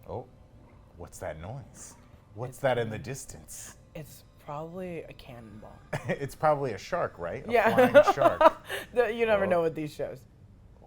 Oh, what's that noise? What's that in the distance? It's probably a cannonball. It's probably a shark, right? A Yeah. flying shark. You never know with these shows.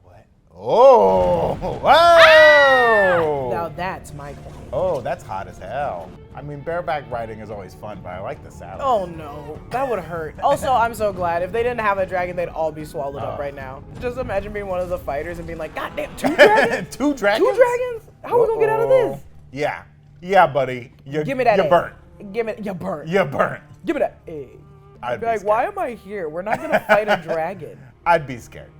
What? Oh! Whoa! Now that's Michael. Oh, that's hot as hell. I mean, bareback riding is always fun, but I like the saddle. Oh no, that would hurt. Also, I'm so glad. If they didn't have a dragon, they'd all be swallowed up right now. Just imagine being one of the fighters and being like, God damn, 2 dragons? 2 dragons? 2 dragons? How are we gonna get out of this? Yeah. Yeah, buddy. Give me that You're egg. burnt. Give me, you're burnt. You're burnt. Give me that egg. I'd I'd be be like, scared. why am I here? We're not gonna fight a dragon. I'd be scared.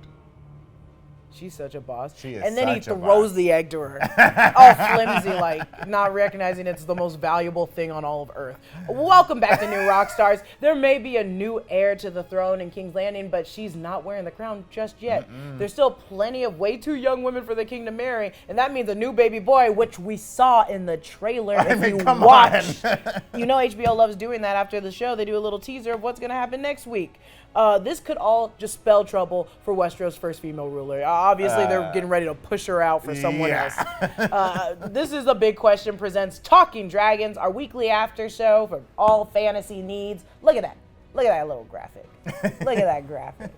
She's such a boss. She is and then he such a throws boss. the egg to her. All flimsy, like not recognizing it's the most valuable thing on all of Earth. Welcome back to New Rockstars. There may be a new heir to the throne in King's Landing, but she's not wearing the crown just yet. There's still plenty of way too young women for the king to marry, and that means a new baby boy, which we saw in the trailer. If you come watch, on. you know HBO loves doing that after the show. They do a little teaser of what's gonna happen next week. This could all just spell trouble for Westeros' first female ruler. Obviously, they're getting ready to push her out for someone else. This is a Big Question presents Talking Dragons, our weekly after show for all fantasy needs. Look at that. Look at that little graphic. Look at that graphic.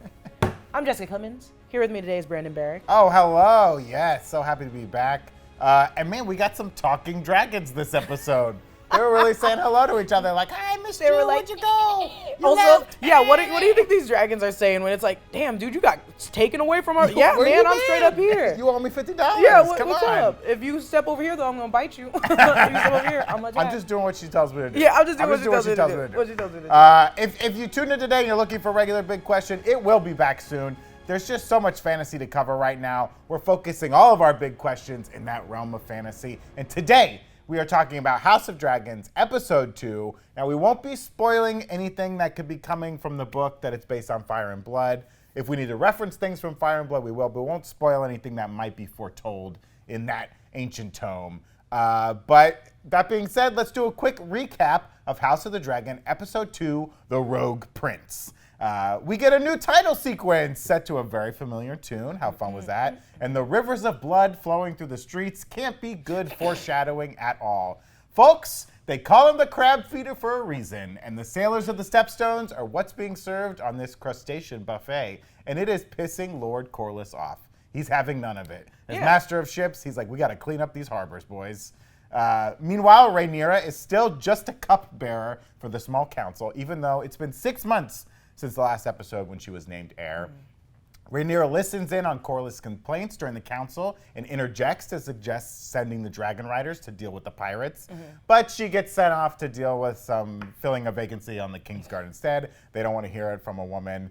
I'm Jessica Clemons. Here with me today is Brandon Barrick. Oh, hello. Yes, so happy to be back. And man, we got some talking dragons this episode. They were really saying hello to each other, like, "Hi, I missed you. were like, Where'd you go? You Also, left. yeah, what do you think these dragons are saying when it's like, damn, dude, you got taken away from our... Yeah, Where man, you I'm straight up been? here. You owe me $50. Yeah, Come what's on. up? If you step over here, though, I'm gonna bite you. If you step over here, I'm gonna I'm just doing what she tells me to do. Yeah, I'm just doing what she tells me to do. me to do. What she tells me to do. If you tuned in today and you're looking for a regular Big Question, it will be back soon. There's just so much fantasy to cover right now. We're focusing all of our big questions in that realm of fantasy. And today, we are talking about House of Dragons, Episode 2. Now, we won't be spoiling anything that could be coming from the book that it's based on Fire and Blood. If we need to reference things from Fire and Blood, we will, but we won't spoil anything that might be foretold in that ancient tome. But that being said, let's do a quick recap of House of the Dragon, Episode 2, The Rogue Prince. We get a new title sequence set to a very familiar tune. How fun was that? And the rivers of blood flowing through the streets can't be good foreshadowing at all. Folks, they call him the crab feeder for a reason, and the sailors of the Stepstones are what's being served on this crustacean buffet, and it is pissing Lord Corlys off. He's having none of it. As master of ships, he's like, we gotta clean up these harbors, boys. Meanwhile, Rhaenyra is still just a cupbearer for the small council, even though it's been 6 months since the last episode when she was named heir. Rhaenyra listens in on Corlys' complaints during the council and interjects to suggest sending the dragon riders to deal with the pirates. But she gets sent off to deal with filling a vacancy on the Kingsguard instead. They don't want to hear it from a woman.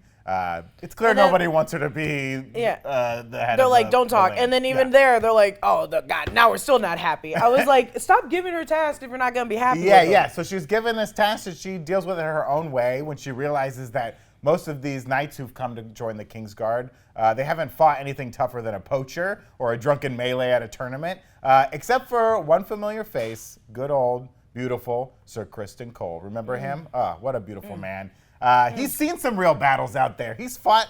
It's clear nobody wants her to be the head They're of like, don't the talk. land. And then even there, they're like, oh, God, now we're still not happy. I was like, stop giving her tasks if you're not going to be happy with them. So she was given this task that she deals with it her own way when she realizes that most of these knights who've come to join the Kingsguard, they haven't fought anything tougher than a poacher or a drunken melee at a tournament, except for one familiar face, good old, beautiful Sir Criston Cole. Remember him? What a beautiful man. He's seen some real battles out there. He's fought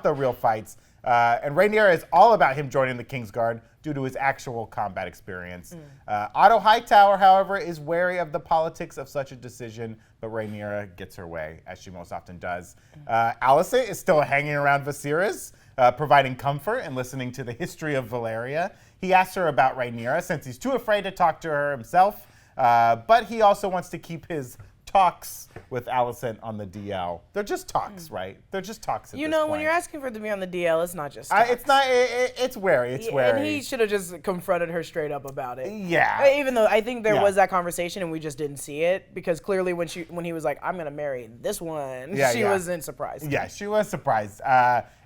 the real fights. And Rhaenyra is all about him joining the Kingsguard due to his actual combat experience. Otto Hightower, however, is wary of the politics of such a decision, but Rhaenyra gets her way, as she most often does. Alicent is still hanging around Viserys, providing comfort and listening to the history of Valyria. He asks her about Rhaenyra since he's too afraid to talk to her himself, but he also wants to keep his talks with Alicent on the DL. They're just talks, right? They're just talks at this point. When you're asking for it to be on the DL, it's not just talks. It's not. It's wary. It's wary. And he should have just confronted her straight up about it. Yeah. Even though I think there was that conversation and we just didn't see it because clearly when he was like, I'm gonna marry this one, she wasn't surprised. Yeah, she was surprised.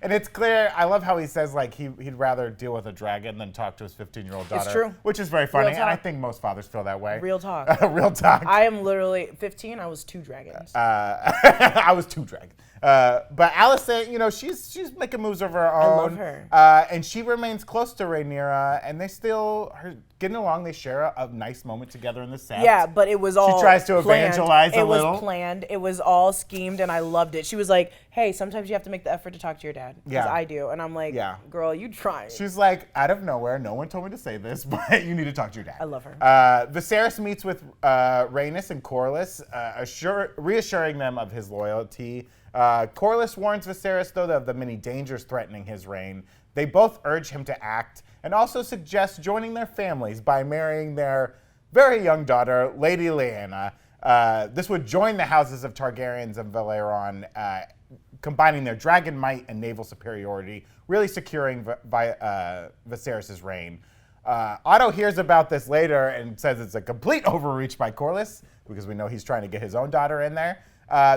And it's clear. I love how he says like he'd rather deal with a dragon than talk to his 15-year-old daughter. It's true. Which is very funny, Real and I talk. think most fathers feel that way. Real talk. Real talk. I am literally 15. I was 2 dragons. I was 2 dragons. But Alicent, she's making moves of her own. I love her. And she remains close to Rhaenyra, and they still are getting along. They share a nice moment together in the set. Yeah, but it was all She tries to planned. evangelize a little. It was planned. It was all schemed, and I loved it. She was like, hey, sometimes you have to make the effort to talk to your dad. Because I do. And I'm like, girl, you trying. She's like, out of nowhere, no one told me to say this, but you need to talk to your dad. I love her. Viserys meets with Rhaenys and Corlys, reassuring them of his loyalty. Corlys warns Viserys, though, of the many dangers threatening his reign. They both urge him to act and also suggest joining their families by marrying their very young daughter, Lady Lyanna. This would join the houses of Targaryens and Valyron, combining their dragon might and naval superiority, really securing Viserys' reign. Otto hears about this later and says it's a complete overreach by Corlys, because we know he's trying to get his own daughter in there.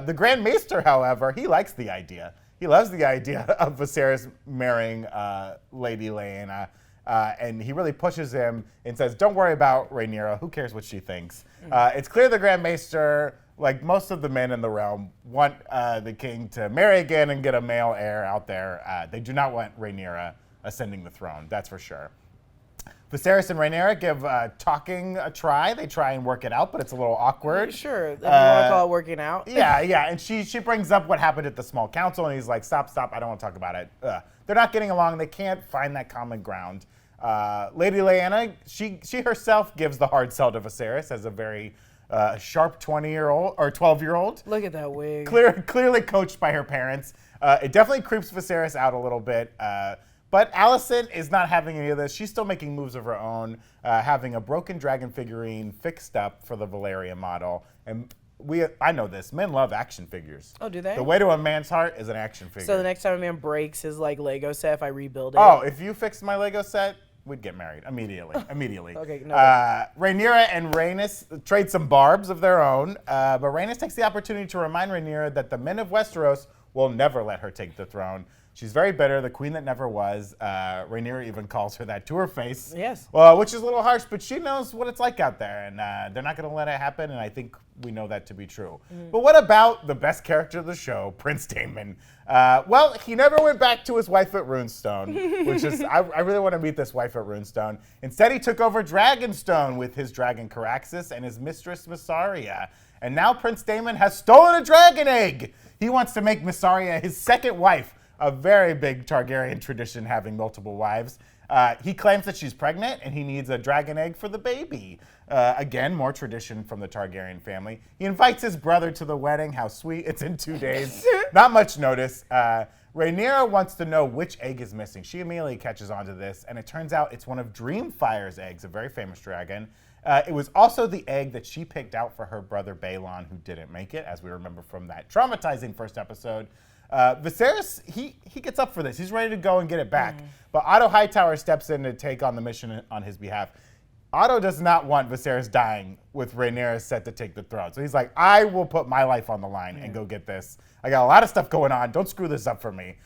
The Grand Maester, however, he likes the idea. He loves the idea of Viserys marrying Lady Lyanna, and he really pushes him and says, don't worry about Rhaenyra. Who cares what she thinks? It's clear the Grand Maester, like most of the men in the realm, want the king to marry again and get a male heir out there. They do not want Rhaenyra ascending the throne, that's for sure. Viserys and Rhaenyra give talking a try. They try and work it out, but it's a little awkward. Sure, if you want to call it working out. Yeah, and she brings up what happened at the small council, and he's like, stop, I don't want to talk about it. They're not getting along. They can't find that common ground. Lady Lyanna, she herself gives the hard sell to Viserys as a very sharp 20-year-old or 12-year-old. Look at that wig. Clearly coached by her parents. It definitely creeps Viserys out a little bit. But Alicent is not having any of this. She's still making moves of her own, having a broken dragon figurine fixed up for the Valyria model. And I know this. Men love action figures. Oh, do they? The way to a man's heart is an action figure. So the next time a man breaks his Lego set, if I rebuild it. Oh, if you fixed my Lego set, we'd get married immediately. Okay, no. Rhaenyra and Rhaenys trade some barbs of their own, but Rhaenys takes the opportunity to remind Rhaenyra that the men of Westeros will never let her take the throne. She's very bitter, the queen that never was. Rhaenyra even calls her that to her face. Yes. Well, which is a little harsh, but she knows what it's like out there, and they're not going to let it happen, and I think we know that to be true. But what about the best character of the show, Prince Daemon? Well, he never went back to his wife at Runestone, which is, I really want to meet this wife at Runestone. Instead, he took over Dragonstone with his dragon Caraxes and his mistress Mysaria. And now Prince Daemon has stolen a dragon egg. He wants to make Mysaria his second wife, a very big Targaryen tradition having multiple wives. He claims that she's pregnant and he needs a dragon egg for the baby. Again, more tradition from the Targaryen family. He invites his brother to the wedding. How sweet. It's in 2 days. Not much notice. Rhaenyra wants to know which egg is missing. She immediately catches on to this, and it turns out it's one of Dreamfire's eggs, a very famous dragon. It was also the egg that she picked out for her brother Balon, who didn't make it, as we remember from that traumatizing first episode. Viserys, he gets up for this. He's ready to go and get it back. But Otto Hightower steps in to take on the mission on his behalf. Otto does not want Viserys dying with Rhaenyra set to take the throne. So he's like, I will put my life on the line and go get this. I got a lot of stuff going on. Don't screw this up for me.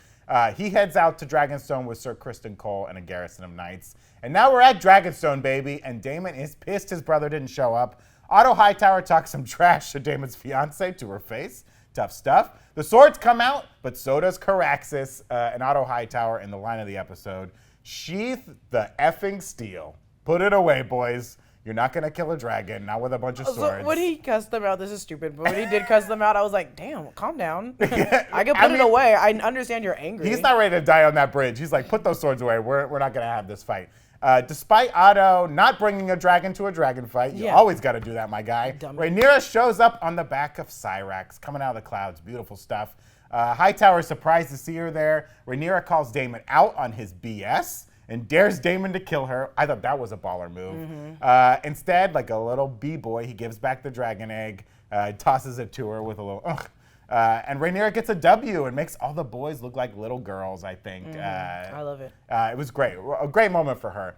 He heads out to Dragonstone with Sir Criston Cole and a garrison of knights. And now we're at Dragonstone, baby. And Daemon is pissed his brother didn't show up. Otto Hightower talks some trash to Daemon's fiance to her face. Tough stuff. The swords come out, but so does Caraxes and Otto Hightower in the line of the episode. Sheath the effing steel. Put it away, boys. You're not going to kill a dragon, not with a bunch of swords. So when he cussed them out, this is stupid, but when he did cuss them out, I was like, damn, calm down. I can put it away. I understand you're angry. He's not ready to die on that bridge. He's like, put those swords away. We're not going to have this fight. Despite Otto not bringing a dragon to a dragon fight, you always got to do that, my guy. Rhaenyra shows up on the back of Syrax, coming out of the clouds. Beautiful stuff. Hightower is surprised to see her there. Rhaenyra calls Daemon out on his BS and dares Daemon to kill her. I thought that was a baller move. Instead, like a little b-boy, he gives back the dragon egg, tosses it to her with a little ugh. And Rhaenyra gets a W and makes all the boys look like little girls, I think. I love it. It was great. A great moment for her.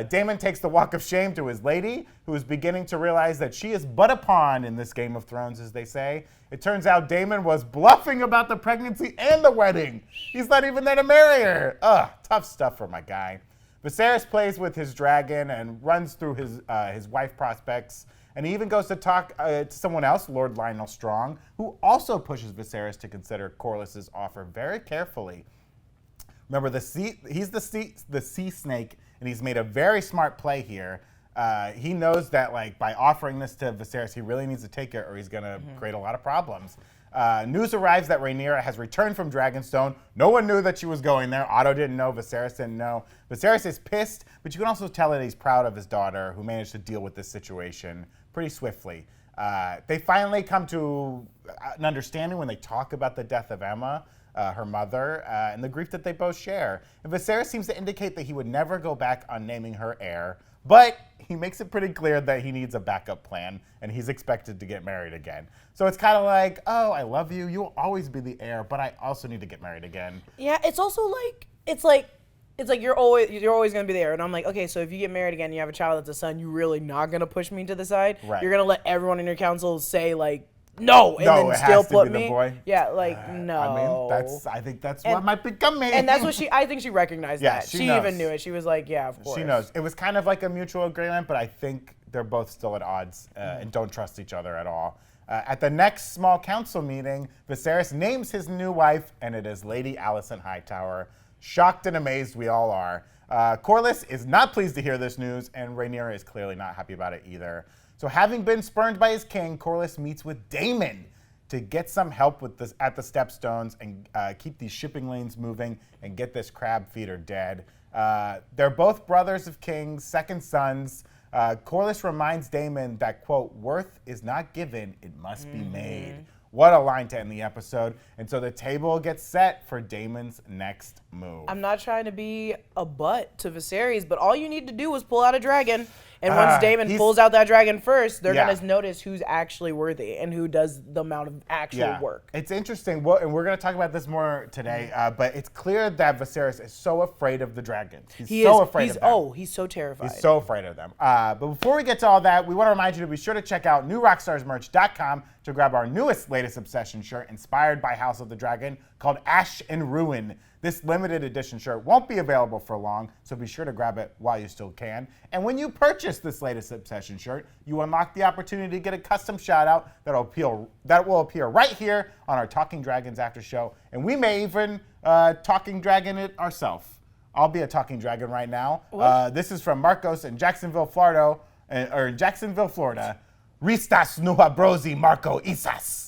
Daemon takes the walk of shame to his lady, who is beginning to realize that she is but a pawn in this Game of Thrones, as they say. It turns out Daemon was bluffing about the pregnancy and the wedding. He's not even there to marry her. Ugh, tough stuff for my guy. Viserys plays with his dragon and runs through his wife prospects. And he even goes to talk to someone else, Lord Lionel Strong, who also pushes Viserys to consider Corlys's offer very carefully. Remember, he's the sea snake, and he's made a very smart play here. He knows that by offering this to Viserys, he really needs to take it or he's going to create a lot of problems. News arrives that Rhaenyra has returned from Dragonstone. No one knew that she was going there. Otto didn't know. Viserys didn't know. Viserys is pissed, but you can also tell that he's proud of his daughter, who managed to deal with this situation pretty swiftly. They finally come to an understanding when they talk about the death of Emma, her mother, and the grief that they both share. And Viserys seems to indicate that he would never go back on naming her heir, but he makes it pretty clear that he needs a backup plan, and he's expected to get married again. So it's kind of like, oh, I love you. You'll always be the heir, but I also need to get married again. Yeah, it's also it's like you're always gonna be there, and I'm like, okay, so if you get married again, and you have a child that's a son, you're really not gonna push me to the side. Right. You're gonna let everyone in your council say no, and then still put me. The boy. Yeah, no. I mean, I think that's what might be coming. And that's what I think she recognized that. She knows. Even knew it. She was like, yeah, of course. She knows. It was kind of like a mutual agreement, but I think they're both still at odds and don't trust each other at all. At the next small council meeting, Viserys names his new wife, and it is Lady Alicent Hightower. Shocked and amazed we all are. Corlys is not pleased to hear this news, and Rhaenyra is clearly not happy about it either. So having been spurned by his king, Corlys meets with Daemon to get some help with this at the Stepstones and keep these shipping lanes moving and get this crab feeder dead. They're both brothers of kings, second sons. Corlys reminds Daemon that, quote, worth is not given, it must be made. What a line to end the episode. And so the table gets set for Daemon's next move. I'm not trying to be a butt to Viserys, but all you need to do is pull out a dragon. And once Daemon pulls out that dragon first, they're going to notice who's actually worthy and who does the amount of actual work. It's interesting, and we're going to talk about this more today, but it's clear that Viserys is so afraid of the dragons. He's so afraid of them. Oh, he's so terrified. He's so afraid of them. But before we get to all that, we want to remind you to be sure to check out newrockstarsmerch.com to grab our latest Obsession shirt inspired by House of the Dragon called Ash and Ruin. This limited edition shirt won't be available for long, so be sure to grab it while you still can. And when you purchase this latest Obsession shirt, you unlock the opportunity to get a custom shout-out that will appear right here on our Talking Dragons after show, and we may even Talking Dragon it ourselves. I'll be a Talking Dragon right now. This is from Marcos in Jacksonville, Florida. Ristas nuha brosi Marco Isas.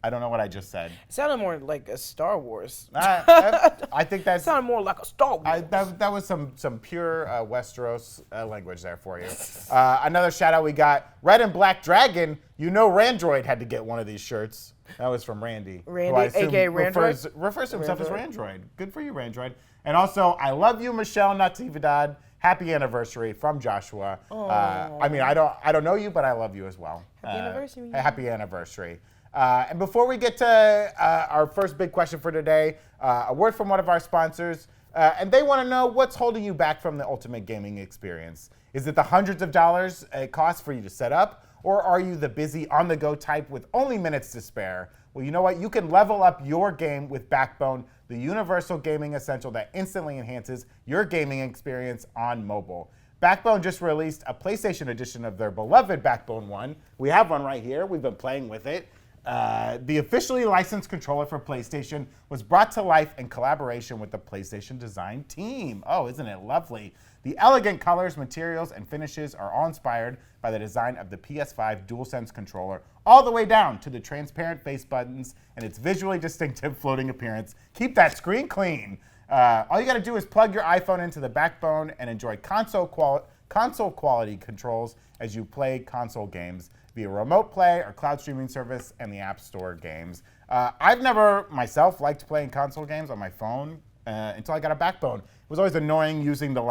I don't know what I just said. It sounded more like a Star Wars. I think that sounded more like a Star Wars. That was some pure Westeros language there for you. Another shout out we got, Red and Black Dragon. You know Randroid had to get one of these shirts. That was from Randy. Randy, a.k.a. Randroid? Refers to himself as Randroid. Good for you, Randroid. And also, I love you, Michelle Natividad. Happy anniversary from Joshua. I mean, I don't know you, but I love you as well. Happy anniversary. Happy anniversary. And before we get to our first big question for today, a word from one of our sponsors. And they want to know what's holding you back from the ultimate gaming experience. Is it the hundreds of dollars it costs for you to set up? Or are you the busy, on-the-go type with only minutes to spare? Well, you know what? You can level up your game with Backbone, the universal gaming essential that instantly enhances your gaming experience on mobile. Backbone just released a PlayStation edition of their beloved Backbone 1. We have one right here. We've been playing with it. The officially licensed controller for PlayStation was brought to life in collaboration with the PlayStation design team. Oh, isn't it lovely? The elegant colors, materials, and finishes are all inspired by the design of the PS5 DualSense controller, all the way down to the transparent face buttons and its visually distinctive floating appearance. Keep that screen clean. All you got to do is plug your iPhone into the Backbone and enjoy console quality controls as you play console games via remote play or cloud streaming service and the App Store games. I've never myself liked playing console games on my phone until I got a Backbone. It was always annoying using the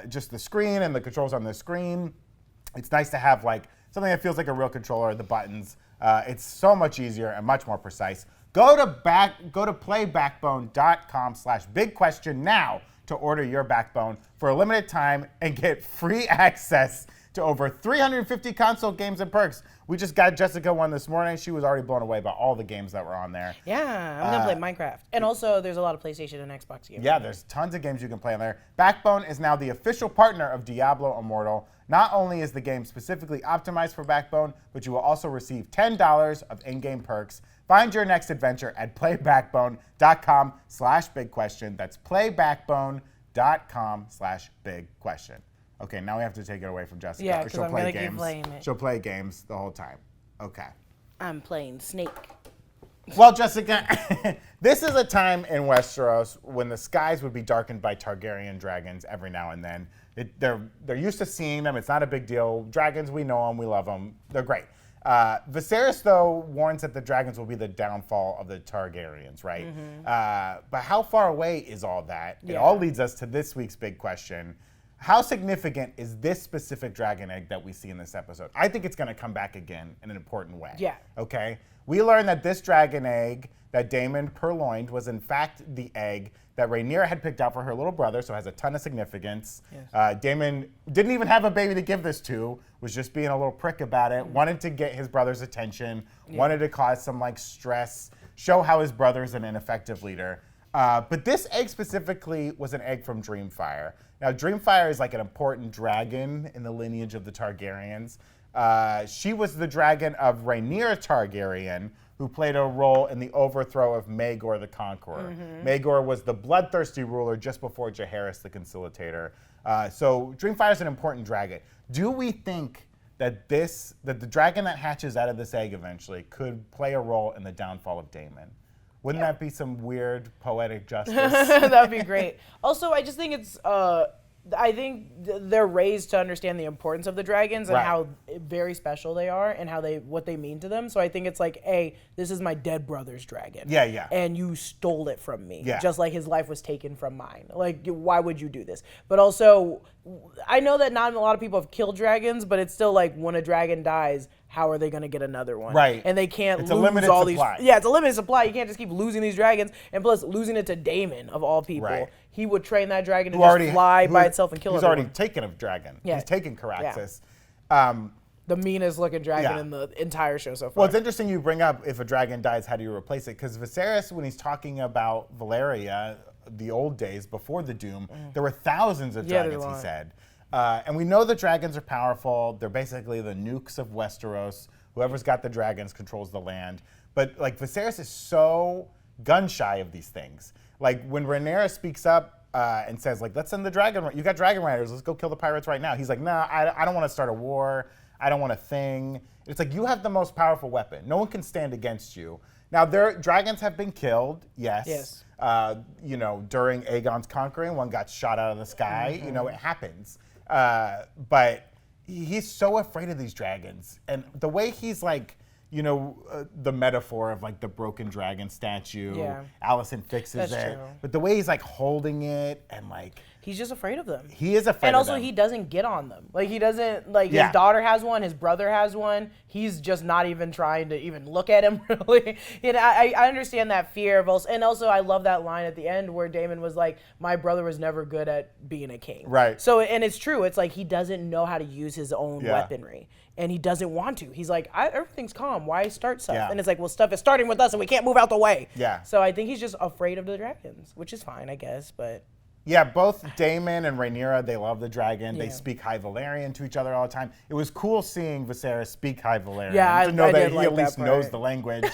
just the screen and the controls on the screen. It's nice to have something that feels like a real controller, the buttons. It's so much easier and much more precise. Go to playbackbone.com/bigquestion now to order your Backbone for a limited time and get free access to over 350 console games and perks. We just got Jessica one this morning. She was already blown away by all the games that were on there. Yeah, I'm going to play Minecraft. And also, there's a lot of PlayStation and Xbox games. Yeah, there's tons of games you can play on there. Backbone is now the official partner of Diablo Immortal. Not only is the game specifically optimized for Backbone, but you will also receive $10 of in-game perks. Find your next adventure at playbackbone.com/bigquestion. That's playbackbone.com/bigquestion. Okay, now we have to take it away from Jessica. Yeah, because I'm going to keep playing it. She'll play games the whole time. Okay. I'm playing Snake. Well, Jessica, this is a time in Westeros when the skies would be darkened by Targaryen dragons every now and then. They're used to seeing them. It's not a big deal. Dragons, we know them. We love them. They're great. Viserys, though, warns that the dragons will be the downfall of the Targaryens, right? But how far away is all that? Yeah. It all leads us to this week's big question. How significant is this specific dragon egg that we see in this episode? I think it's going to come back again in an important way. Yeah. Okay? We learned that this dragon egg that Daemon purloined was in fact the egg that Rhaenyra had picked out for her little brother, so it has a ton of significance. Yes. Daemon didn't even have a baby to give this to, was just being a little prick about it, wanted to get his brother's attention, wanted to cause some stress, show how his brother's an ineffective leader. But this egg specifically was an egg from Dreamfire. Now, Dreamfire is an important dragon in the lineage of the Targaryens. She was the dragon of Rhaenyra Targaryen, who played a role in the overthrow of Maegor the Conqueror. Maegor was the bloodthirsty ruler just before Jaehaerys the Conciliator. So Dreamfire is an important dragon. Do we think that the dragon that hatches out of this egg eventually could play a role in the downfall of Daemon? Wouldn't that be some weird poetic justice? That'd be great. Also, I just think it's, I think they're raised to understand the importance of the dragons and how very special they are and what they mean to them. So I think it's hey, this is my dead brother's dragon. Yeah. And you stole it from me, just like his life was taken from mine. Why would you do this? But also, I know that not a lot of people have killed dragons, but it's still when a dragon dies, how are they going to get another one? Right. And they can't lose all supply. these. Yeah, it's a limited supply. You can't just keep losing these dragons. And plus, losing it to Daemon, of all people. Right. He would train that dragon to just fly by itself and kill it. He's already taken a dragon. Yeah. He's taken Caraxes. Yeah. The meanest looking dragon in the entire show so far. Well, it's interesting you bring up if a dragon dies, how do you replace it? Because Viserys, when he's talking about Valyria, the old days before the Doom, there were thousands of dragons, he said. And we know the dragons are powerful. They're basically the nukes of Westeros. Whoever's got the dragons controls the land. But Viserys is so gun shy of these things. When Rhaenyra speaks up and says, let's send the dragon. You got dragon riders. Let's go kill the pirates right now. He's like, nah, I don't want to start a war. I don't want a thing. It's you have the most powerful weapon. No one can stand against you. Now, dragons have been killed, yes. During Aegon's conquering, one got shot out of the sky. It happens. But he's so afraid of these dragons. And the way he's the metaphor of the broken dragon statue. Yeah. Allison fixes it. True. But the way he's holding it and he's just afraid of them. He is afraid of them. And also he doesn't get on them. He doesn't his daughter has one, his brother has one. He's just not even trying to even look at him really. I understand that fear of also, and also I love that line at the end where Daemon was my brother was never good at being a king. Right. So and it's true. It's he doesn't know how to use his own weaponry. And he doesn't want to. He's everything's calm. Why start stuff? Yeah. And it's well, stuff is starting with us and we can't move out the way. Yeah. So I think he's just afraid of the dragons, which is fine, I guess, but. Yeah, both Daemon and Rhaenyra, they love the dragon. Yeah. They speak High Valyrian to each other all the time. It was cool seeing Viserys speak High Valyrian to know that he at least knows the language.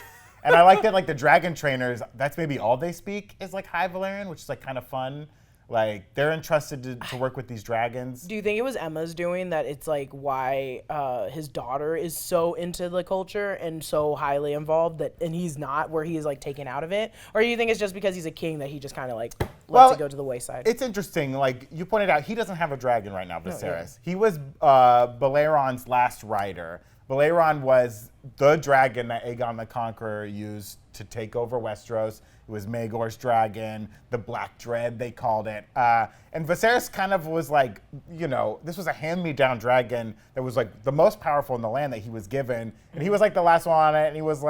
And I like that the dragon trainers, that's maybe all they speak is High Valyrian, which is kind of fun. They're entrusted to work with these dragons. Do you think it was Emma's doing that? It's why his daughter is so into the culture and so highly involved and he's not, where he is taken out of it? Or do you think it's just because he's a king that he just kind of lets it go to the wayside? It's interesting. You pointed out, he doesn't have a dragon right now, Viserys. He was Balairon's last rider. Balairon was the dragon that Aegon the Conqueror used to take over Westeros. It was Maegor's dragon, the Black Dread, they called it. And Viserys kind of was this was a hand-me-down dragon that was the most powerful in the land that he was given. And he was the last one on it, and he was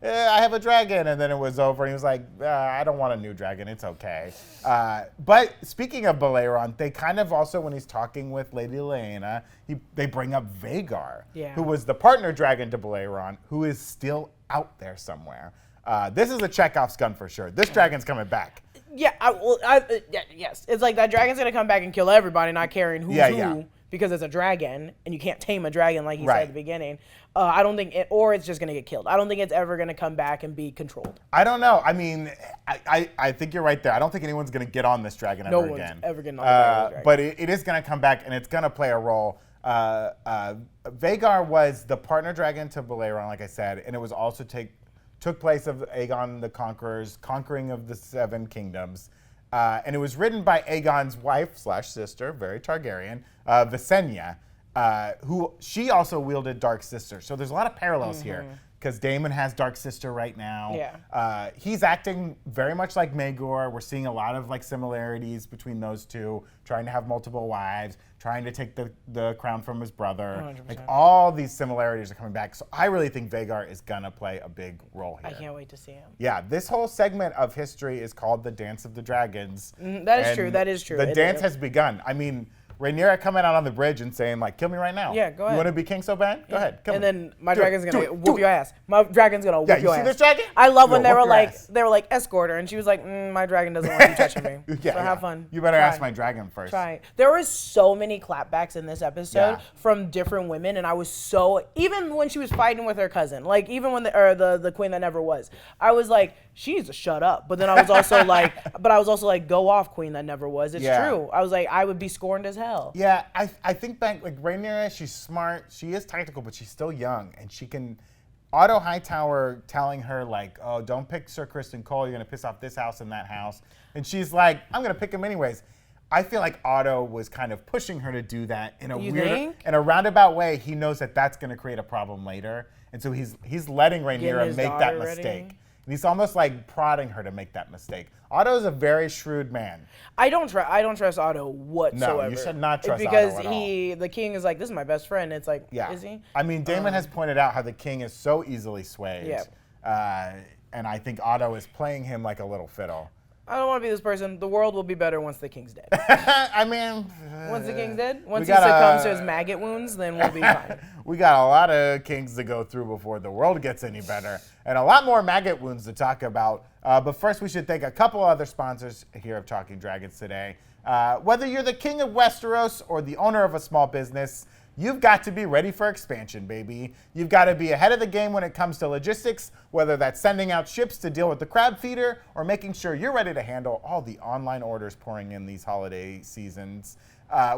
I have a dragon. And then it was over. And he was like, I don't want a new dragon. It's okay. But speaking of Balerion, they kind of also, when he's talking with Lady Rhaenyra, they bring up Vhagar, who was the partner dragon to Balerion, who is still out there somewhere. This is a Chekhov's gun for sure. This dragon's coming back. Yeah, yes. It's like that dragon's going to come back and kill everybody, not caring who's who, because it's a dragon, and you can't tame a dragon like he said at the beginning. I don't think or it's just going to get killed. I don't think it's ever going to come back and be controlled. I don't know. I mean, I think you're right there. I don't think anyone's going to get on this dragon ever again. No one's ever getting on the dragon. But it is going to come back, and it's going to play a role. Vhagar was the partner dragon to Balerion, like I said, and it was also took place of Aegon the Conqueror's conquering of the 7 kingdoms. And it was written by Aegon's wife/sister, very Targaryen, Visenya, who she also wielded Dark Sister. So there's a lot of parallels here, because Daemon has Dark Sister right now. Yeah. He's acting very much like Maegor. We're seeing a lot of like similarities between those two, trying to have multiple wives, trying to take the crown from his brother. 100%. Like all these similarities are coming back. So I really think Vhagar is gonna play a big role here. I can't wait to see him. Yeah, this whole segment of history is called the Dance of the Dragons. That is true. That is true. The dance has begun. I mean, Rhaenyra coming out on the bridge and saying, like, kill me right now. Yeah, go ahead. You want to be king so bad? Go ahead, kill me. And then my dragon's going to whoop your ass. My dragon's going to whoop your ass. Yeah, you see this dragon? I love when they were like, escort her, and she was like, my dragon doesn't want you touching me. So have fun. You better ask my dragon first. Try. There was so many clapbacks in this episode from different women, and I was so, even when she was fighting with her cousin, like even when the queen that never was, I was like, she needs to shut up. But then I was also like, go off, queen that never was. It's true. I was like, I would be scorned as hell. Yeah, I think back, like Rhaenyra, she's smart, she is tactical, but she's still young, and she can, Otto Hightower telling her like, oh, don't pick Sir Criston Cole, you're gonna piss off this house and that house, and she's like, I'm gonna pick him anyways. I feel like Otto was kind of pushing her to do that in a in a roundabout way. He knows that that's gonna create a problem later, and so he's letting Rhaenyra make that mistake. And he's almost like prodding her to make that mistake. Otto's a very shrewd man. I don't trust Otto whatsoever. No, you should not trust Otto at all. Because the king is like, this is my best friend. It's like, is he? I mean, Daemon has pointed out how the king is so easily swayed. Yeah. And I think Otto is playing him like a little fiddle. I don't want to be this person. The world will be better once the king's dead. I mean... once the king's dead? Once he succumbs to his maggot wounds, then we'll be fine. We got a lot of kings to go through before the world gets any better. And a lot more maggot wounds to talk about. But first, we should thank a couple other sponsors here of Talking Dragons today. Whether you're the king of Westeros or the owner of a small business, you've got to be ready for expansion, baby. You've got to be ahead of the game when it comes to logistics, whether that's sending out ships to deal with the crab feeder or making sure you're ready to handle all the online orders pouring in these holiday seasons.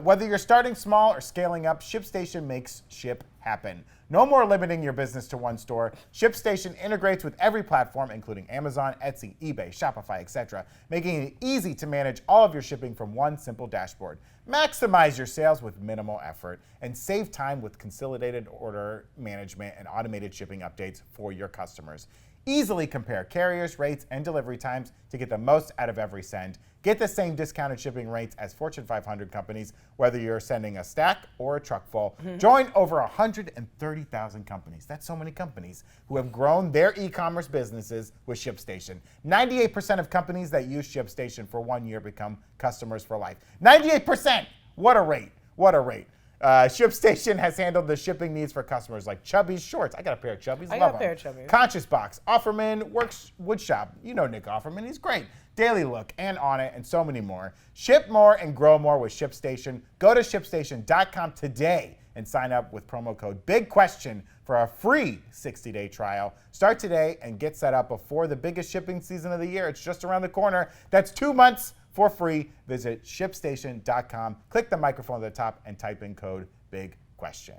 Whether you're starting small or scaling up, ShipStation makes ship happen. No more limiting your business to one store. ShipStation integrates with every platform, including Amazon, Etsy, eBay, Shopify, etc., making it easy to manage all of your shipping from one simple dashboard. Maximize your sales with minimal effort and save time with consolidated order management and automated shipping updates for your customers. Easily compare carriers, rates, and delivery times to get the most out of every send. Get the same discounted shipping rates as Fortune 500 companies, whether you're sending a stack or a truck full. Join over 130,000 companies. That's so many companies who have grown their e-commerce businesses with ShipStation. 98% of companies that use ShipStation for 1 year become customers for life. 98%! What a rate. What a rate. ShipStation has handled the shipping needs for customers like Chubby's Shorts. I got a pair of Chubby's. I got a pair of Chubby's. Conscious Box, Offerman, Works Woodshop. You know Nick Offerman. He's great. Daily Look, and On It, and so many more. Ship more and grow more with ShipStation. Go to ShipStation.com today and sign up with promo code BIGQUESTION for a free 60-day trial. Start today and get set up before the biggest shipping season of the year. It's just around the corner. That's 2 months for free. Visit ShipStation.com. Click the microphone at the top and type in code BIGQUESTION.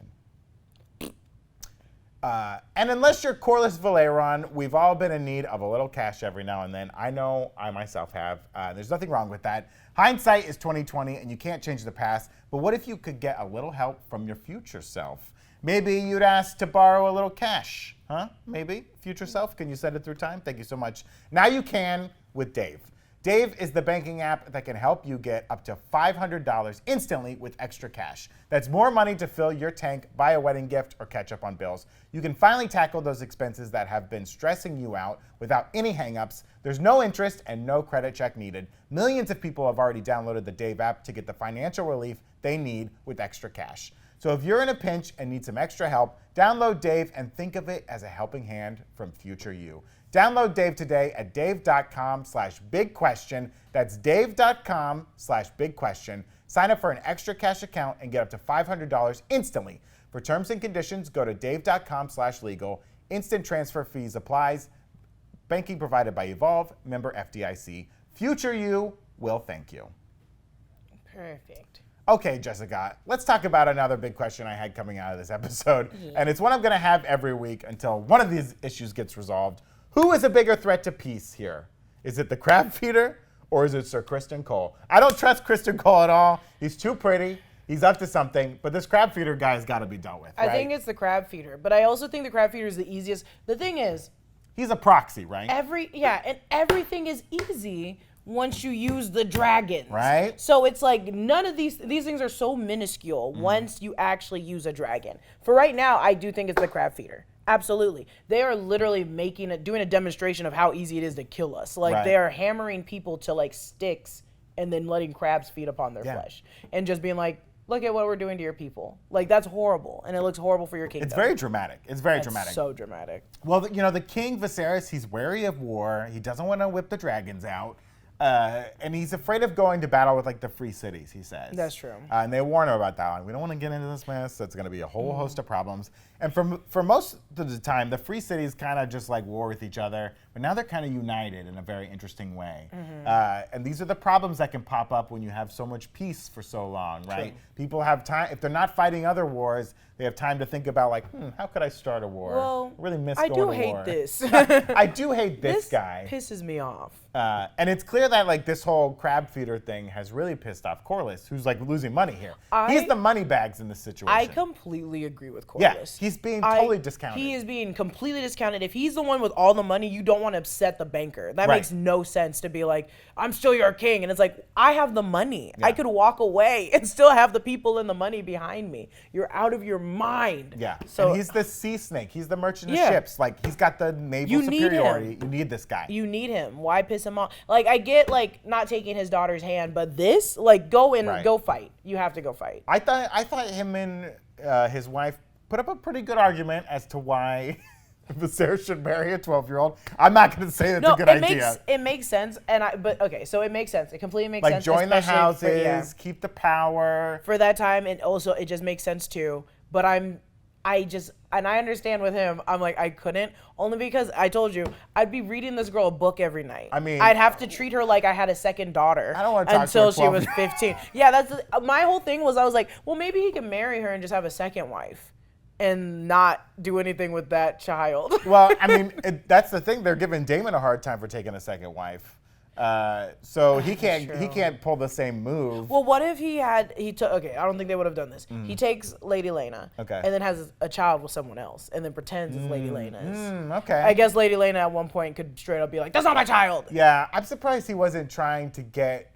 And unless you're Corlys Valeron, we've all been in need of a little cash every now and then. I know I myself have. There's nothing wrong with that. Hindsight is 20/20, and you can't change the past. But what if you could get a little help from your future self? Maybe you'd ask to borrow a little cash, huh? Maybe. Future self, can you send it through time? Thank you so much. Now you can with Dave. Dave is the banking app that can help you get up to $500 instantly with extra cash. That's more money to fill your tank, buy a wedding gift, or catch up on bills. You can finally tackle those expenses that have been stressing you out without any hangups. There's no interest and no credit check needed. Millions of people have already downloaded the Dave app to get the financial relief they need with extra cash. So if you're in a pinch and need some extra help, download Dave and think of it as a helping hand from future you. Download Dave today at dave.com/bigquestion. That's dave.com/bigquestion. Sign up for an extra cash account and get up to $500 instantly. For terms and conditions, go to dave.com/legal. Instant transfer fees applies. Banking provided by Evolve, member FDIC. Future you will thank you. Perfect. Okay, Jessica, let's talk about another big question I had coming out of this episode. And it's one I'm going to have every week until one of these issues gets resolved. Who is a bigger threat to peace here? Is it the crab feeder or is it Sir Criston Cole? I don't trust Criston Cole at all. He's too pretty. He's up to something. But this crab feeder guy's got to be dealt with, right? I think it's the crab feeder. But I also think the crab feeder is the easiest. The thing is, he's a proxy, right? And everything is easy once you use the dragons. Right. So it's like none of these things are so minuscule once you actually use a dragon. For right now, I do think it's the crab feeder. Absolutely. They are literally doing a demonstration of how easy it is to kill us. Like they are hammering people to like sticks and then letting crabs feed upon their flesh. And just being like, look at what we're doing to your people. Like, that's horrible. And it looks horrible for your kingdom. It's very dramatic. It's very dramatic. So dramatic. Well, the King Viserys, he's wary of war. He doesn't want to whip the dragons out. And he's afraid of going to battle with, like, the free cities, he says. That's true. And they warn him about that one. We don't want to get into this mess. It's going to be a whole host of problems. And for most of the time, the free cities kind of just, like, war with each other. But now they're kind of united in a very interesting way. And these are the problems that can pop up when you have so much peace for so long, right? True. People have time. If they're not fighting other wars, they have time to think about, like, how could I start a war? Well, I really miss I going do to hate war. this. I do hate this guy. Pisses me off. And it's clear that like this whole crab feeder thing has really pissed off Corlys, who's like losing money here. He's the money bags in this situation. I completely agree with Corlys. Yeah, he's being totally discounted. He is being completely discounted. If he's the one with all the money, you don't want to upset the banker. That makes no sense to be like, I'm still your king. And it's like, I have the money. I could walk away and still have the people and the money behind me. You're out of your mind. Yeah. So and he's the sea snake. He's the merchant of ships. Like, he's got the naval superiority. You need this guy. You need him. Why piss him off? Like, I get like not taking his daughter's hand, but this, like, go fight. You have to go fight. I thought him and his wife put up a pretty good argument as to why Viserys should marry a 12-year-old. I'm not going to say that's a good idea. It makes sense, so it makes sense. It completely makes sense. Like, join the houses, keep the power. For that time, and also it just makes sense too. But I understand with him, I'm like, I couldn't, only because I told you, I'd be reading this girl a book every night. I mean, I'd have to treat her like I had a second daughter. I don't want to talk until to her she was 15. Yeah, my whole thing was, I was like, well, maybe he can marry her and just have a second wife and not do anything with that child. Well, I mean, that's the thing. They're giving Daemon a hard time for taking a second wife. So he can't pull the same move. Well, what if I don't think they would have done this. He takes Lady Lena and then has a child with someone else and then pretends it's Lady Lena's. Okay. I guess Lady Lena at one point could straight up be like, that's not my child. Yeah, I'm surprised he wasn't trying to get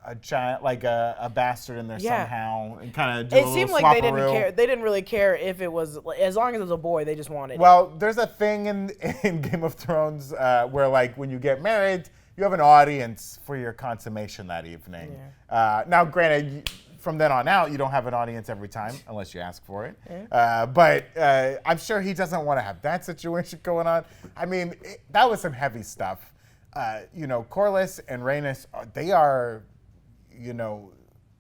a child, like a bastard in there somehow, and kind of do a little It seemed like they didn't care. They didn't really care if it was, as long as it was a boy, they just wanted it. Well, there's a thing in Game of Thrones where, like, when you get married, you have an audience for your consummation that evening. Yeah. Now, granted, from then on out, you don't have an audience every time unless you ask for it. Yeah. But I'm sure he doesn't want to have that situation going on. I mean, that was some heavy stuff. Corlys and Rhaenys, they are,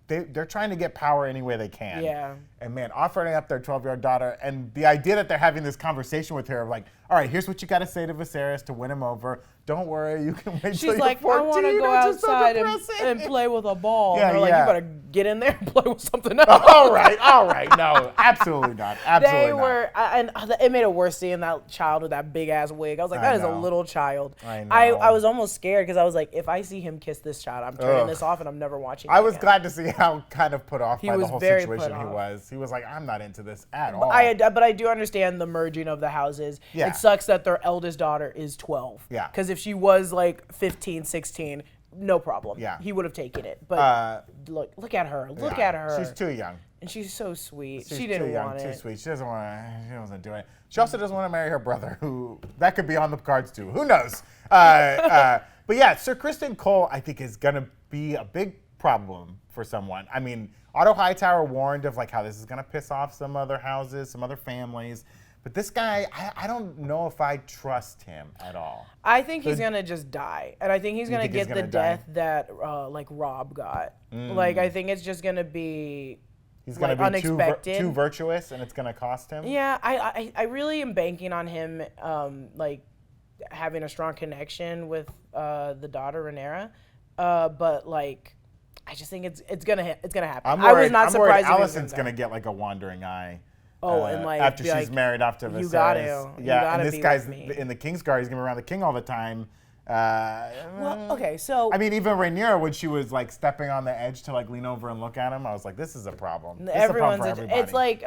they're trying to get power any way they can. Yeah. And man, offering up their 12-year-old daughter, and the idea that they're having this conversation with her of like, all right, here's what you got to say to Viserys to win him over. Don't worry, you can wait till you're 14. She's like, I want to go outside and play with a ball. Yeah, and they're like, you better get in there and play with something else. All right. No, absolutely not. Absolutely not. And it made it worse seeing that child with that big ass wig. I was like, that is a little child. I know. I was almost scared because I was like, if I see him kiss this child, I'm turning this off and I'm never watching it I was glad to see how kind of put off by the whole situation he was. He was like, I'm not into this at all. But I do understand the merging of the houses. Yeah. It sucks that their eldest daughter is 12. Yeah. Because if she was like 15, 16, no problem. Yeah. He would have taken it. But look at her. Look at her. She's too young. And she's so sweet. She's she didn't too young, want it. too sweet. She doesn't want to. She doesn't do it. She also doesn't want to marry her brother, who that could be on the cards too. Who knows? But yeah, Sir Criston Cole, I think, is gonna be a big problem for someone. I mean, Otto Hightower warned of like how this is gonna piss off some other houses, some other families. But this guy, I don't know if I trust him at all. I think he's gonna just die, and I think he's gonna get the death that like Robb got. Like I think it's just gonna be. He's gonna be unexpected. Too virtuous, and it's gonna cost him. Yeah, I really am banking on him, like having a strong connection with the daughter Rhaenyra, but like I just think it's gonna happen. I was not surprised. Alicent's gonna get like a wandering eye. Oh, and like after she's like, married off to Viserys. You gotta and this be guy's with me. in the Kingsguard. He's gonna be around the king all the time. Well, okay, so I mean, even Rhaenyra, when she was like stepping on the edge to like lean over and look at him, I was like, "This is a problem." Everyone's. It's like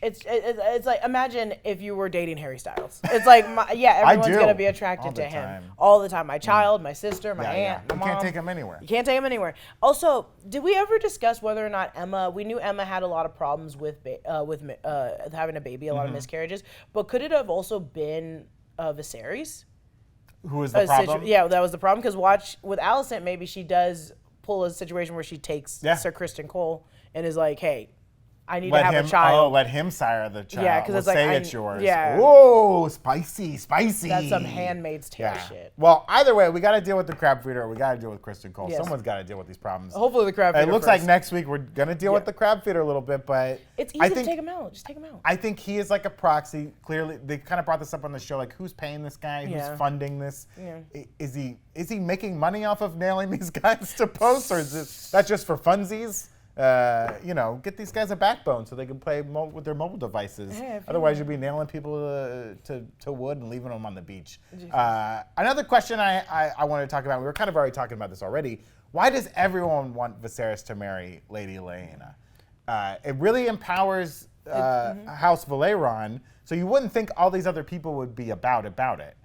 It's like, imagine if you were dating Harry Styles. It's like, everyone's gonna be attracted to him all the time. My child, my sister, my aunt, my mom. You can't take him anywhere. You can't take him anywhere. Also, did we ever discuss whether or not we knew Emma had a lot of problems with having a baby, a lot of miscarriages, but could it have also been Viserys? Who was the problem? Yeah, that was the problem. Because watch, with Alicent, maybe she does pull a situation where she takes Sir Criston Cole and is like, hey, I need to have a child. Oh, let him sire the child. Yeah, because it's like, it's yours. Yeah. Whoa, spicy. That's some Handmaid's Tale shit. Well, either way, we got to deal with the crab feeder, or we got to deal with Criston Cole. Yes. Someone's got to deal with these problems. Hopefully the crab feeder It looks like next week we're going to deal with the crab feeder a little bit, but it's easy to take him out. Just take him out. I think he is like a proxy. Clearly, they kind of brought this up on the show, like who's paying this guy? Who's funding this? Yeah. Is he making money off of nailing these guys to posts, or is that just for funsies? Get these guys a backbone so they can play with their mobile devices. Otherwise, you'll be nailing people to wood and leaving them on the beach. Another question I wanted to talk about, we were kind of already talking about this already. Why does everyone want Viserys to marry Lady Rhaenyra? It really empowers House Valerian, so you wouldn't think all these other people would be about it.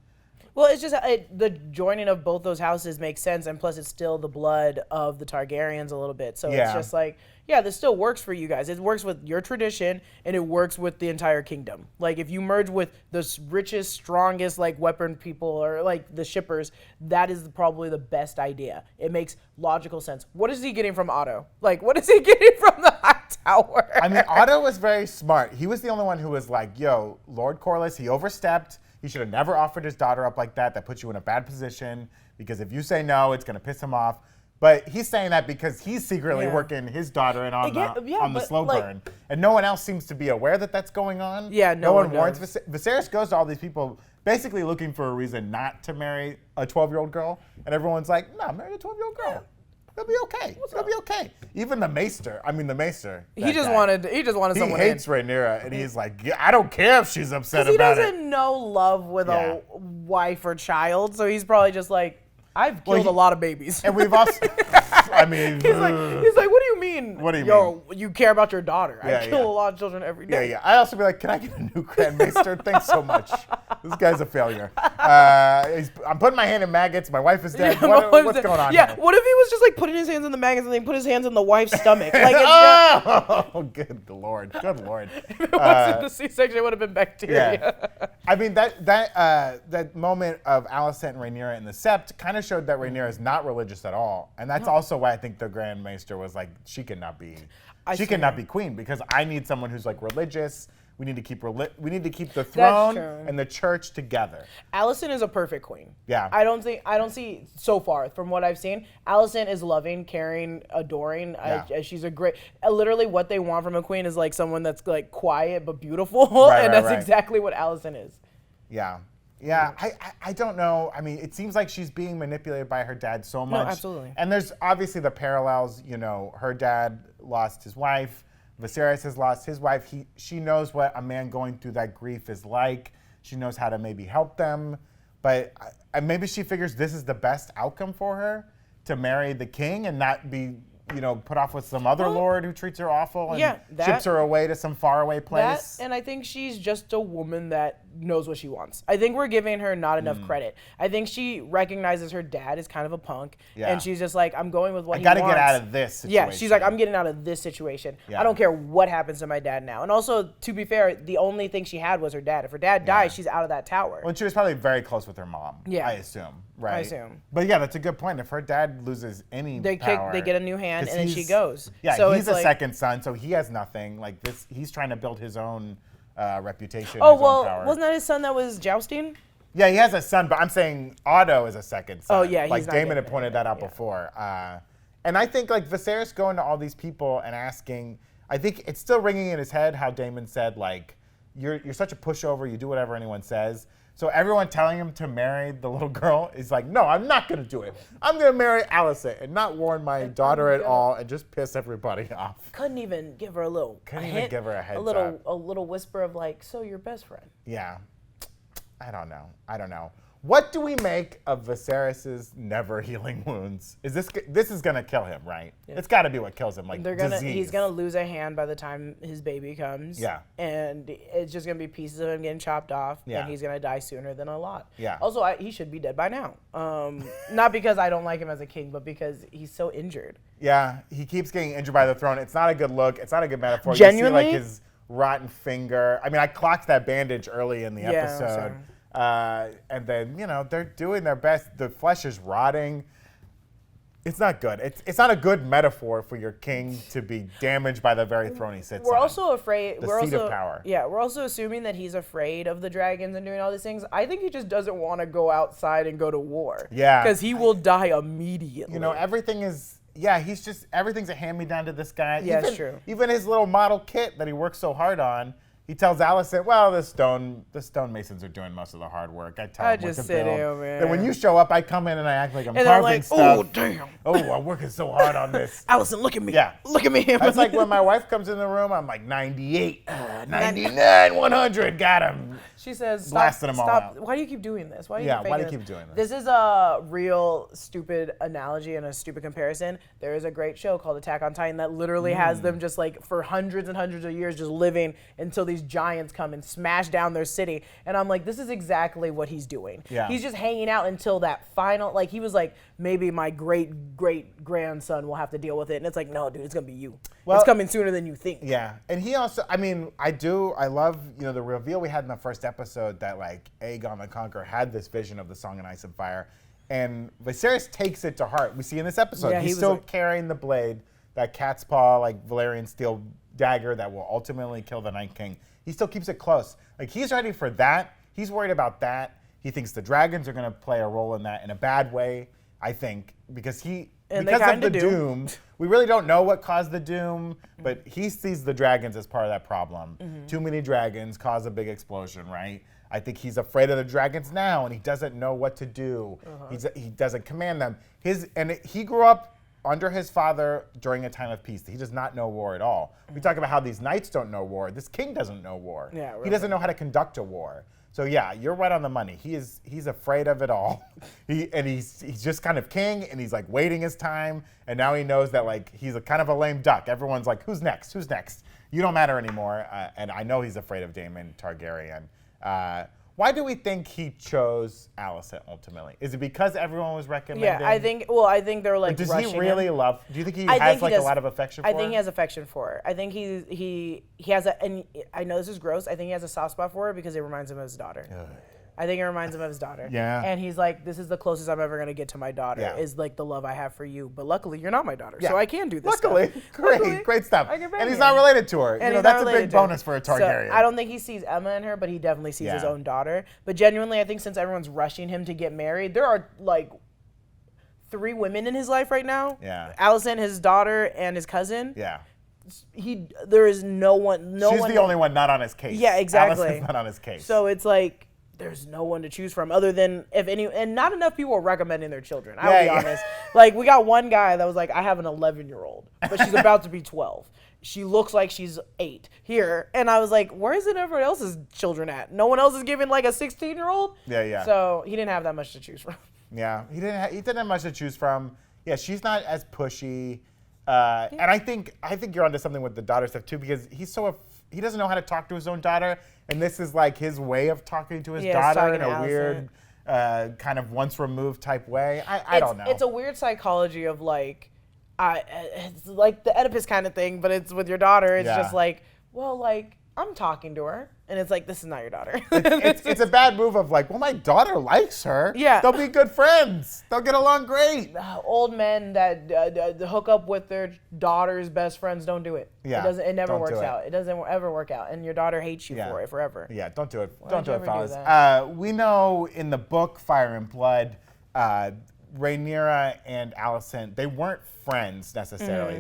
Well, it's just the joining of both those houses makes sense, and plus it's still the blood of the Targaryens a little bit. So it's just like, this still works for you guys. It works with your tradition, and it works with the entire kingdom. Like, if you merge with the richest, strongest, like, weapon people, or, like, the shippers, that is probably the best idea. It makes logical sense. What is he getting from Otto? Like, what is he getting from the High Tower? I mean, Otto was very smart. He was the only one who was like, yo, Lord Corlys, he overstepped. He should have never offered his daughter up like that. That puts you in a bad position, because if you say no, it's going to piss him off. But he's saying that because he's secretly working his daughter in on the slow burn. And no one else seems to be aware that that's going on. Yeah, no one warns. Viserys goes to all these people basically looking for a reason not to marry a 12-year-old girl. And everyone's like, no, marry a 12-year-old girl. Yeah. It'll be okay. It'll be okay. Even the Maester. He just wanted someone. He hates Rhaenyra, and he's like, I don't care if she's upset about it. He doesn't know love with a wife or child, so he's probably just like, I've killed a lot of babies. And we've also, I mean, he's like, what do you mean? What do you mean? You care about your daughter. I kill a lot of children every day. Yeah. I also be like, can I get a new Grand Maester? Thanks so much. This guy's a failure. I'm putting my hand in maggots. My wife is dead. What's going on? Yeah. What if he was just like putting his hands in the maggots and then put his hands in the wife's stomach? Like, good lord. Good lord. If it wasn't the C-section, it would have been bacteria. Yeah. I mean, that moment of Alicent and Rhaenyra in the Sept kind of showed that Rhaenyra is not religious at all, and that's also why I think the Grand Maester was like, she cannot be queen, because I need someone who's like religious. We need to keep the throne and the church together. Alicent is a perfect queen. Yeah. I don't see so far from what I've seen. Alicent is loving, caring, adoring. Yeah. She's a great. Literally, what they want from a queen is like someone that's like quiet but beautiful, and that's exactly what Alicent is. Yeah. Yeah, I don't know. I mean, it seems like she's being manipulated by her dad so much. No, absolutely. And there's obviously the parallels. Her dad lost his wife. Viserys has lost his wife. She knows what a man going through that grief is like. She knows how to maybe help them. But maybe she figures this is the best outcome for her, to marry the king and not be, put off with some other lord who treats her awful and ships her away to some faraway place. And I think she's just a woman that knows what she wants. I think we're giving her not enough credit. I think she recognizes her dad is kind of a punk, and she's just like, I'm going with what he wants. I gotta get out of this situation. Yeah, she's like, I'm getting out of this situation. I don't care what happens to my dad now. And also, to be fair, the only thing she had was her dad. If her dad dies, she's out of that tower. Well, she was probably very close with her mom. Yeah, I assume. Right. I assume. But yeah, that's a good point. If her dad loses any power, they get a new hand, and then she goes. Yeah, so he's a like, second son, so he has nothing. Like this, he's trying to build his own reputation. Oh, his well, own power. wasn't that his son that was jousting? Yeah, he has a son, but I'm saying Otto is a second son. Oh, yeah, he's like not Daemon had getting pointed that out before. And I think like Viserys going to all these people and asking, I think it's still ringing in his head how Daemon said like, you're such a pushover, you do whatever anyone says. So everyone telling him to marry the little girl is like, no, I'm not gonna do it. I'm gonna marry Alicent and not warn my daughter at all and just piss everybody off. Couldn't even give her a little Give her a heads up. A little whisper of like, so your best friend. Yeah, I don't know. What do we make of Viserys's never healing wounds? This is gonna kill him, right? Yeah. It's got to be what kills him, like disease. He's gonna lose a hand by the time his baby comes. Yeah. And it's just gonna be pieces of him getting chopped off. Yeah. And he's gonna die sooner than a lot. Yeah. Also, he should be dead by now. Not because I don't like him as a king, but because he's so injured. Yeah, he keeps getting injured by the throne. It's not a good look. It's not a good metaphor. Genuinely? You see like his rotten finger. I mean, I clocked that bandage early in the episode. And then, they're doing their best. The flesh is rotting. It's not good. It's not a good metaphor for your king to be damaged by the very throne he sits on. We're also afraid. The seat of power. Yeah, we're also assuming that he's afraid of the dragons and doing all these things. I think he just doesn't want to go outside and go to war. Yeah. Because he will die immediately. Everything is... Yeah, everything's a hand-me-down to this guy. Yeah, it's true. Even his little model kit that he works so hard on, he tells Alicent, well, the stonemasons are doing most of the hard work. I tell them what to build. Here, man. Then when you show up, I come in and I act like I'm and carving like, stuff. oh, damn. Oh, I'm working so hard on this. Alicent, look at me. Yeah. Look at me. That's like when my wife comes in the room, I'm like 98, 99, 100, got him. She says, blasting them all out. Why do you keep doing this? Why do you keep doing this? This is a real stupid analogy and a stupid comparison. There is a great show called Attack on Titan that literally has them just like for hundreds and hundreds of years just living until these giants come and smash down their city. And I'm like, this is exactly what he's doing. Yeah. He's just hanging out until that final, like he was like, maybe my great-great-grandson will have to deal with it. And it's like, no, dude, it's going to be you. Well, it's coming sooner than you think. Yeah. And he also, I love, the reveal we had in the first episode that like Aegon the Conqueror had this vision of the Song in Ice and Fire. And Viserys takes it to heart. We see in this episode, he's still carrying the blade, that cat's paw, like Valyrian steel dagger that will ultimately kill the Night King. He still keeps it close. Like he's ready for that. He's worried about that. He thinks the dragons are going to play a role in that in a bad way, I think, because of the doom. We really don't know what caused the doom, but he sees the dragons as part of that problem. Too many dragons cause a big explosion, right? I think he's afraid of the dragons now, and he doesn't know what to do. He doesn't command them. He grew up under his father during a time of peace. He does not know war at all. We talk about how these knights don't know war. This king doesn't know war. Yeah, really. He doesn't know how to conduct a war. So yeah, you're right on the money. He's afraid of it all. He's just kind of king, and he's like waiting his time, and now he knows that like he's a kind of a lame duck. Everyone's like, who's next? Who's next? You don't matter anymore. And I know he's afraid of Daemon Targaryen. Why do we think he chose Alicent ultimately? Is it because everyone was recommending? Yeah, I think they're like. Or does rushing he really him. love? Do you think he has like a lot of affection for her? I think he has affection for her. I think he has and I know this is gross. I think he has a soft spot for her because it reminds him of his daughter. I think it reminds him of his daughter. Yeah. And he's like, this is the closest I'm ever gonna get to my daughter. Is like the love I have for you. But luckily, you're not my daughter, so I can do this. Luckily, great stuff. And he's not related to her. And that's a big bonus for a Targaryen. So I don't think he sees Emma in her, but he definitely sees his own daughter. But genuinely, I think since everyone's rushing him to get married, there are like 3 women in his life right now. Yeah. Alicent, his daughter, and his cousin. Yeah. There is no one. She's the only one not on his case. Yeah, exactly. Alicent's not on his case. So it's like there's no one to choose from other than and not enough people are recommending their children. I'll be honest. Like we got one guy that was like, I have an 11-year-old, but she's about to be 12. She looks like she's 8 here, and I was like, where is it everyone else's children at? No one else is giving like a 16-year-old. Yeah. So he didn't have that much to choose from. Yeah, he didn't have much to choose from. Yeah, she's not as pushy. And I think you're onto something with the daughter stuff too, because he doesn't know how to talk to his own daughter, and this is like his way of talking to his daughter in a weird, kind of once removed type way. I don't know. It's a weird psychology of like, it's like the Oedipus kind of thing, but it's with your daughter. It's just like, well, like I'm talking to her, and it's like, this is not your daughter. It's a bad move of like, well, my daughter likes her. Yeah. They'll be good friends. They'll get along great. Old men that hook up with their daughter's best friends don't do it. Yeah. It never works out. It doesn't ever work out, and your daughter hates you for it forever. Yeah, don't do it. Don't do it, fellas. We know in the book Fire and Blood, Rhaenyra and Alicent, they weren't friends necessarily.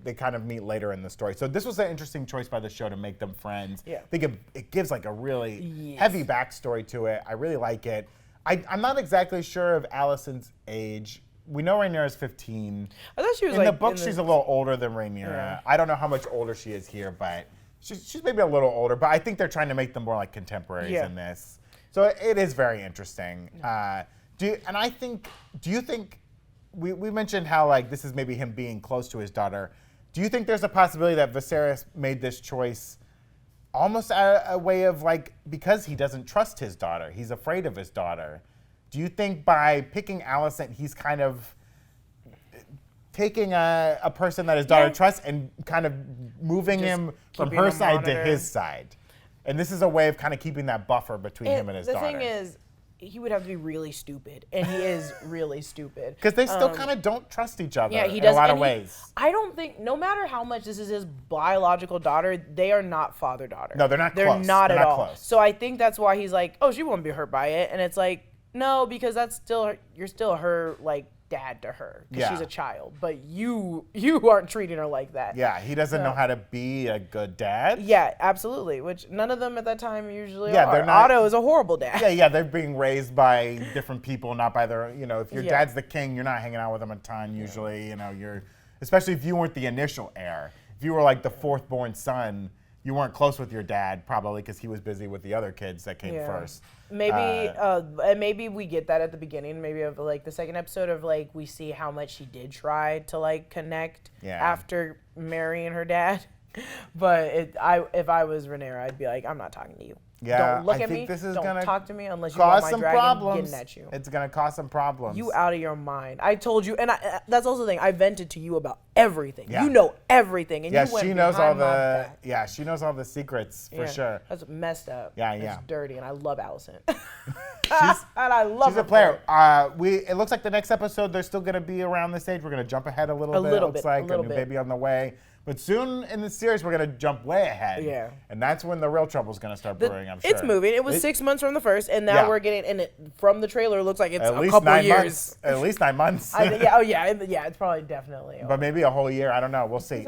They kind of meet later in the story. So this was an interesting choice by the show to make them friends. Yeah. I think it gives like a really heavy backstory to it. I really like it. I'm not exactly sure of Alicent's age. We know Rhaenyra's 15. I thought she was in the book. She's a little older than Rhaenyra. Yeah. I don't know how much older she is here, but she's maybe a little older. But I think they're trying to make them more like contemporaries in this. So it is very interesting. Do you think we mentioned how like this is maybe him being close to his daughter? Do you think there's a possibility that Viserys made this choice almost a way of like, because he doesn't trust his daughter, he's afraid of his daughter? Do you think by picking Alicent, he's kind of taking a person that his daughter trusts and kind of moving him from her side to his side? And this is a way of kind of keeping that buffer between him and his daughter. The thing is, he would have to be really stupid, and he is really stupid. Because they still kind of don't trust each other in a lot of ways. I don't think, no matter how much this is his biological daughter, they are not father-daughter. No, they're not close. They're not at all. So I think that's why he's like, oh, she won't be hurt by it. And it's like, no, because you're still her, like, dad to her, because she's a child, but you aren't treating her like that. Yeah, he doesn't know how to be a good dad. Yeah, absolutely, which none of them at that time usually are. They're not, Otto is a horrible dad. Yeah, they're being raised by different people, not by their, if your dad's the king, you're not hanging out with him a ton usually, especially if you weren't the initial heir. If you were like the fourth born son, you weren't close with your dad probably because he was busy with the other kids that came first. Maybe and maybe we get that at the beginning, maybe of like the second episode of like we see how much she did try to like connect after marrying her dad. But if I was Rhaenyra, I'd be like, I'm not talking to you. Yeah, don't look at me. Don't talk to me unless you want my dragon getting at you. It's gonna cause some problems. You out of your mind. I told you, and that's also the thing. I vented to you about everything. Yeah. You know everything, and you went she knows all the she knows all the secrets for sure. That's messed up. Yeah, That's dirty, and I love Alicent. She's a player. It looks like the next episode they're still gonna be around this age. We're gonna jump ahead a little bit. It looks like a new baby on the way. But soon in the series, we're going to jump way ahead. Yeah. And that's when the real trouble's going to start brewing, I'm sure. It's moving. It was 6 months from the first, and now we're getting, and from the trailer, it looks like it's a couple years. At least 9 months. It's probably definitely. But maybe a whole year. I don't know. We'll see.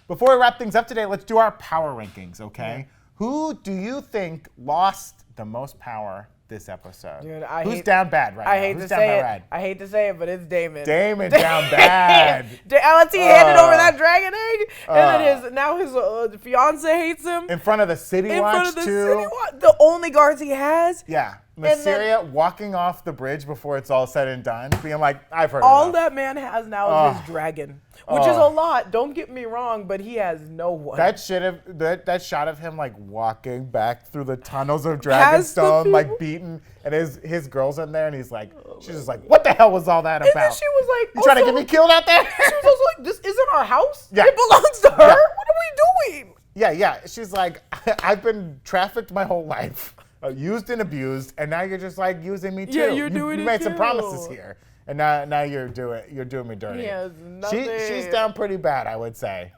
Before we wrap things up today, let's do our power rankings, okay? Yeah. Who do you think lost the most power this episode? Dude, who's down bad right now? I hate to say it, but it's Daemon. Daemon down bad. Once he handed over that dragon egg, and then now his fiance hates him. In front of the city watch, too. The only guards he has. Yeah. Mysteria walking off the bridge before it's all said and done, being like, I've heard all that man has now is his dragon, which is a lot. Don't get me wrong, but he has no one. That shot of him like walking back through the tunnels of Dragonstone, like beaten, and his girl's in there, and he's like, she's just like, what the hell was all that about? And then she was like, you trying to get me killed out there? She was also like, this isn't our house. Yeah. It belongs to her. Yeah. What are we doing? Yeah. She's like, I've been trafficked my whole life. Used and abused, and now you're just like using me too. Yeah, you're doing it. You made some promises here, and now you're doing me dirty. Yes, nothing. She's down pretty bad, I would say.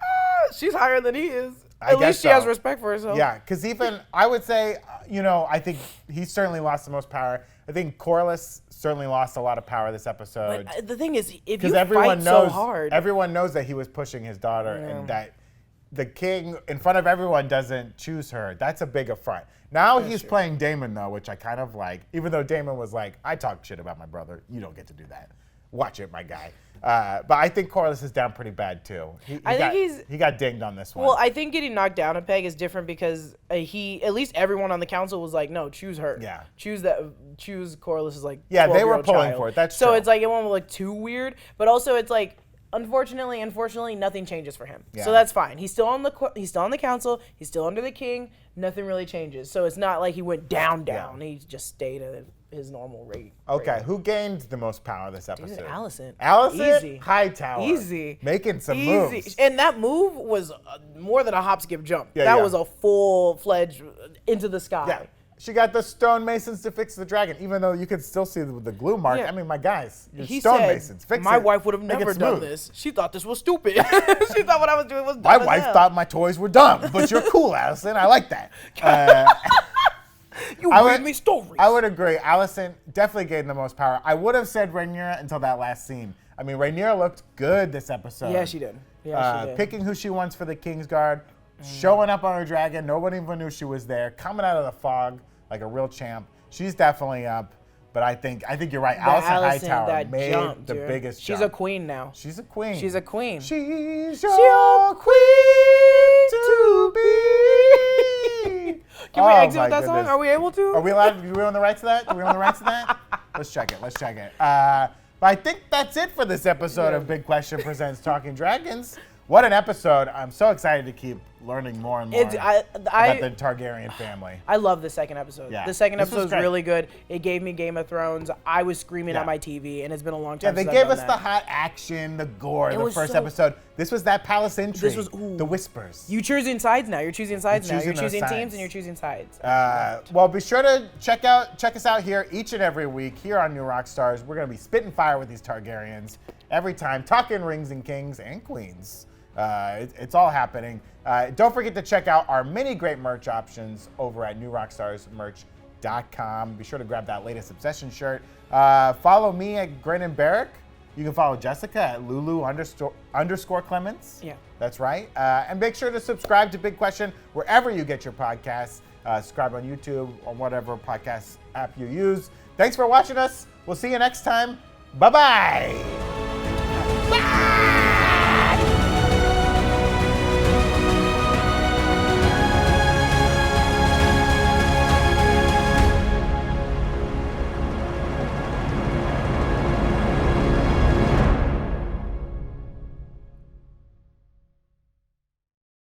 She's higher than he is. At least she has respect for herself. Yeah, because even I would say, I think he certainly lost the most power. I think Corlys certainly lost a lot of power this episode. But the thing is, if you fight so hard, everyone knows that he was pushing his daughter, and that the king in front of everyone doesn't choose her. That's a big affront. Now he's playing Daemon, though, which I kind of like, even though Daemon was like, I talk shit about my brother. You don't get to do that. Watch it, my guy. But I think Corlys is down pretty bad, too. He got dinged on this one. Well, I think getting knocked down a peg is different because at least everyone on the council was like, no, choose her. Yeah. Choose Corlys is like, yeah, they were pulling for it. That's so true. It's like, it won't look too weird. But also, it's like, unfortunately, nothing changes for him. Yeah. So that's fine. He's still on the council. He's still under the king. Nothing really changes. So it's not like he went down. Yeah. He just stayed at his normal rate. Okay, who gained the most power this episode? Dude, Alicent. Alicent? Easy. Hightower. Easy. Making some Easy. moves. And that move was more than a hop, skip, jump. Yeah, that yeah. was a full-fledged into the sky. Yeah. She got the stone masons to fix the dragon, even though you could still see the glue mark. Yeah. I mean, my guys, you're He stone said, masons. Fix my it. wife would have Make it never done smooth." this. She thought this was stupid. She thought what I was doing was dumb My as wife hell. thought my toys were dumb, but you're cool, Alicent. I like that. You I read would- me stories. I would agree. Alicent definitely gained the most power. I would have said Rhaenyra until that last scene. I mean, Rhaenyra looked good this episode. Yeah, she did. Yeah, she did. Picking who she wants for the Kingsguard, showing up on her dragon. Nobody even knew she was there. Coming out of the fog like a real champ. She's definitely up. But I think you're right. Alicent Hightower that made jump, the dude. biggest She's jump. a queen now. She's a queen. She's a queen. She's your queen to be. Can we exit my with that song? goodness. Are we able to? Are we allowed? Are we on the rights to that? Are we on the rights to that? Let's check it. But I think that's it for this episode of Big Question Presents Talking Dragons. What an episode. I'm so excited to keep learning more and more about the Targaryen family. I love the second episode. Yeah. The second This was episode was great. really good. It gave me Game of Thrones. I was screaming Yeah. at my TV, and it's been a long Yeah, time they since I've gave done us the that. hot action, the gore, the was first so- episode. This was that palace intrigue. This was- ooh. the whispers. You're choosing sides now. You're choosing sides now. You're choosing those choosing sides. teams and you're choosing sides. Well, be sure to check us out here each and every week here on New Rockstars. We're going to be spitting fire with these Targaryens every time, talking rings and kings and queens. It's all happening. Don't forget to check out our many great merch options over at newrockstarsmerch.com. Be sure to grab that latest Obsession shirt. Follow me at Brandon Barrick. You can follow Jessica at Lulu__ Clemons. Yeah. That's right. And make sure to subscribe to Big Question wherever you get your podcasts. Subscribe on YouTube or whatever podcast app you use. Thanks for watching us. We'll see you next time. Bye-bye. Bye!